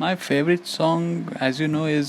My favorite song, as you know, is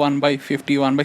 1/50 1/,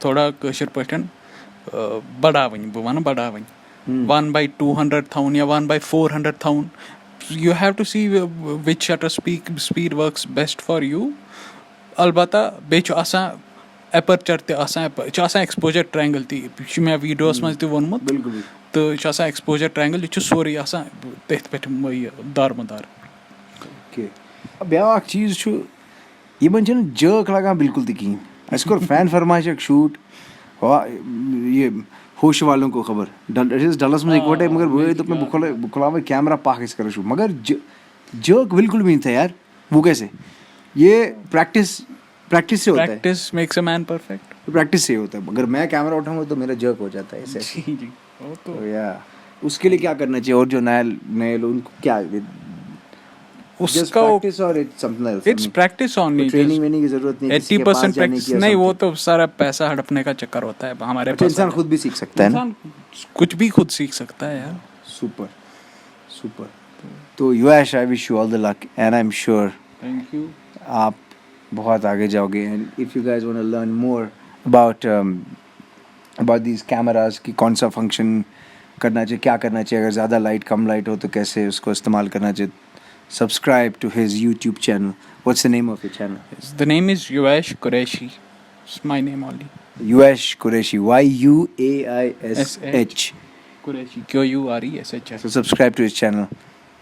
تھوڑا کٲشِر پٲٹھۍ بَڑاوٕنۍ بہٕ وَنہٕ بَڑاوٕنۍ 1/200 تھاوُن یا 1/400 تھاوُن you have to see which shutter speed works best for you البتہ بیٚیہِ چھُ آسان ایپرچر تہِ آسان یہِ چھُ آسان ایٚکسپوجر ٹرٛینگٕل تہِ یہِ چھُ مےٚ ویٖڈیوَس منٛز تہِ ووٚنمُت تہٕ یہِ چھُ آسان ایٚکسپوجر ٹرٛینگٕل یہِ چھُ سورُے آسان تٔتھۍ پٮ۪ٹھ یہِ دارمُدار. بیٛاکھ چیٖز چھُ یِمن چھُنہٕ جٲک لگان بِلکُل تہِ کِہینۍ. اَسہِ کوٚر فین فرمایشُک شوٗٹ یہِ ہوش والوں کو خبر أسۍ ٲسۍ ڈلس منٛز اِکوَٹے مگر بٲے دوٚپ مےٚ بہٕ کھُلاوَے کیمرا پکھ أسۍ کَرو شوٗٹ مگر جٲک بِلکُل بھی نہیں تھا یار وہ کیسے یہ پریکٹس سے ہوتا ہے. Practice makes a man perfect. Practice سے ہوتا ہے اگر میں کیمرا اٹھاؤں گا تو میرا جرک ہو جاتا ہے ایسے. تو یا اس کے لیے کیا کرنا چاہیے اور جو نئے لوگ ان کو کیا اس کا it's practice only training winning کی ضرورت نہیں 80% پریکٹس نہیں وہ تو سارا پیسہ ہڑپنے کا چکر ہوتا ہے ہمارے پاس. انسان خود بھی سیکھ سکتا ہے نا کچھ بھی خود سیکھ سکتا ہے یار. سپر تو Yuvesh I wish you all the luck and I am sure thank you آپ بہت آگے جاؤ گے. And if you guys want to learn more about these cameras کی کون سا فنکشن کرنا چاہیے کیا کرنا چاہیے اگر زیادہ لائٹ کم لائٹ ہو تو کیسے اس کو استعمال کرنا چاہیے. Subscribe to his YouTube channel. What's the name of your channel? The name is Yuvesh Qureshi. It's my name only. Yuvesh Qureshi. YUAISH. Qureshi. QURESH. So subscribe to his channel.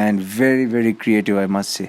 and very very creative I must say.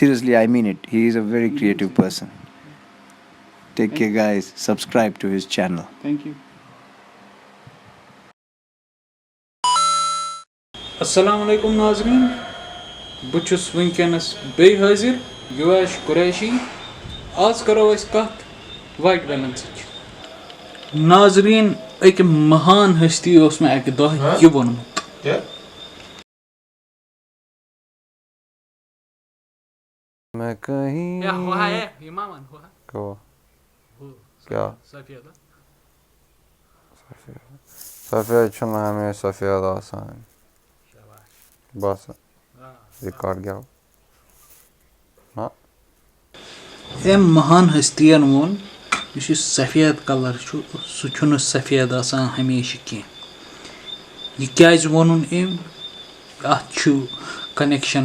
seriously I mean it. He is a very creative person. Take care guys. Subscribe to his channel. Thank you. السلام علیکم ناظریٖن بہٕ چھُس وٕنکیٚنَس بیٚیہِ حٲضِر یویش قُریشی. آز کَرو أسۍ کَتھ وایِٹ بیلَنسٕچ. ناظریٖن أکۍ مہان ہستی اوس مےٚ اَکہِ دۄہ یہِ ووٚنمُت سفید چھُنہٕ ہمیشہِ سفید آسان بس رِکاڈ گیو. أمۍ مہان ہستین ووٚن یُس یہِ سفید کلر چھُ سُہ چھُنہٕ سفید آسان ہمیشہِ کینٛہہ. یہِ کیازِ ووٚنُن أمۍ اَتھ چھُ کنیکشن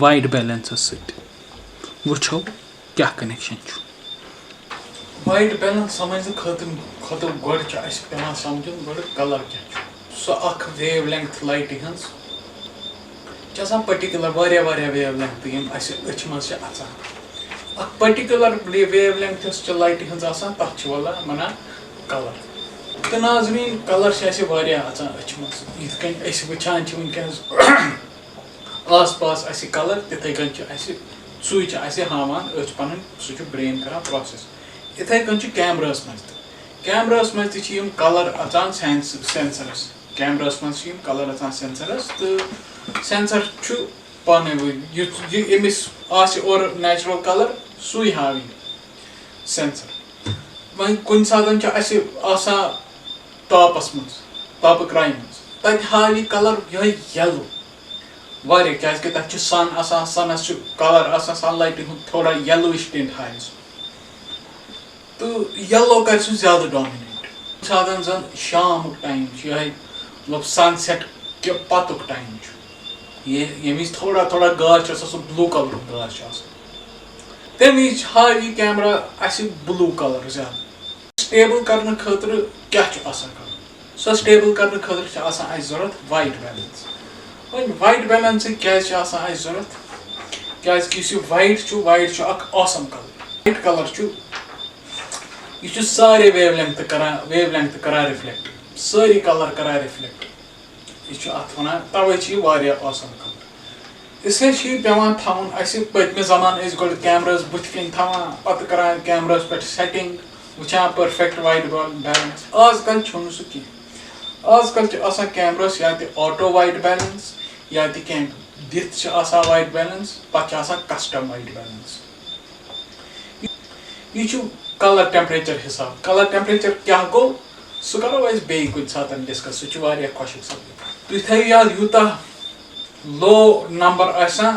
وایِٹ بیلنسس سۭتۍ. وٕچھو کیاہ کنیکشن چھُ. وایِٹ بیلنس سمجھنہٕ خٲطرٕ گۄڈٕ چھُ اَسہِ پیٚوان سمجھُن گۄڈٕ کلر کیاہ چھُ. سۄ اکھ ویو لیٚنٛگتھ لایٹہِ ہٕنٛز چھِ آسان پٔٹِکیوٗلر واریاہ ویو لیٚنٛگتھ یِم اَسہِ أچھِ منٛز چھِ اَژان. اکھ پٔٹِکیوٗلر ویو لیٚنٛگتھ یۄس چھِ لایٹہِ ہٕنٛز آسان تَتھ چھِ وَنان کلر. تہٕ ناظریٖن کلر چھِ اَسہِ واریاہ اَژان أچھِ منٛز یِتھ کٔنۍ أسۍ وٕچھان چھِ وٕنکیٚنس آس پاس اَسہِ کلر تِتھٕے کٔنۍ چھِ اَسہِ سُے چھِ اَسہِ ہاوان أچھ پَنٕنۍ سُہ چھُ برین کران پروسیس. یِتھٕے کٔنۍ چھُ کیمراہس منٛز تہِ چھِ یِم کلر اَژان سینسرس. کیمراہس منٛز چھِ یِم کلر اَژان سینسرس تہٕ سینسر چھُ پانے یہِ أمِس آسہِ اورٕ نیچرل کلر سُے ہاوِ سینسر. وۄنۍ کُنہِ ساتہٕ چھُ اَسہِ آسان تاپس منٛز تاپہٕ کرٛایہِ منٛز تَتہِ ہاوِ یہِ کلر یِہوے یلو واریاہ کیازِ کہِ تَتہِ چھُ سن آسان سنس چھُ کلر آسان سن لایٹہِ ہُنٛد تھوڑا یلوِش ٹِنٹ ہاوِ سُہ تہٕ یلو کرِ سُہ زیادٕ ڈامِنیٹ. کُنہِ ساتہٕ زن شامُک ٹایم چھُ یِہوے مطلب سن سیٹ کہِ پتُک ٹایم چھُ ییٚمہِ وِزِ تھوڑا گاش چھُ آسان سُہ بلوٗ کلرُک گاش چھُ آسان تَمہِ وِزِ ہاوِ یہِ کیمرا اَسہِ بلوٗ کلر زیادٕ. سٹیبل کرنہٕ خٲطرٕ کیاہ چھُ آسان کرُن. سۄ سٹیبل کرنہٕ خٲطرٕ چھِ آسان اَسہِ ضوٚرتھ وایِٹ بیلنس. وۄنۍ وایِٹ بیلنسٕے کیازِ چھِ آسان اَسہِ ضوٚرتھ کیازِ کہِ یُس یہِ وایِٹ چھُ اکھ آسم کلر. وایِٹ کلر چھُ یہِ چھُ سارے ویو لیٚنٛگتھ کران رِفلیکٹ سٲری کلر کران رِفلیکٹ. یہِ چھُ اَتھ وَنان تَوے چھِ یہِ واریاہ آسم کلر. اِسلیے چھُ یہِ پیٚوان تھاوُن اَسہِ پٔتمہِ زمانہٕ ٲسۍ گۄڈٕ کیمراہس بٕتھِ کَنۍ تھاوان پَتہٕ کران کیمراہس پٮ۪ٹھ سیٹِنگ وٕچھان پٔرفیکٹ وایِٹ بیلنس. آز کل چھُنہٕ سُہ کینٛہہ. آز کل چھُ آسان کیمراہس یا تہِ آٹو وایِٹ بیلنس یا تہِ کینٛہہ دِتھ چھِ آسان وایِٹ بیلنس پَتہٕ چھِ آسان کسٹم وایِٹ بیلنس. یہِ چھُ کلر ٹیمپریچر حِساب. کلر ٹیمپریچر کیاہ گوٚو سُہ کرو أسۍ بیٚیہِ کُنہِ ساتہٕ ڈِسکس. سُہ چھُ واریاہ خۄشِک سَبجیکٹ. تُہۍ تھٲیِو یاد یوٗتاہ لو نمبر آسان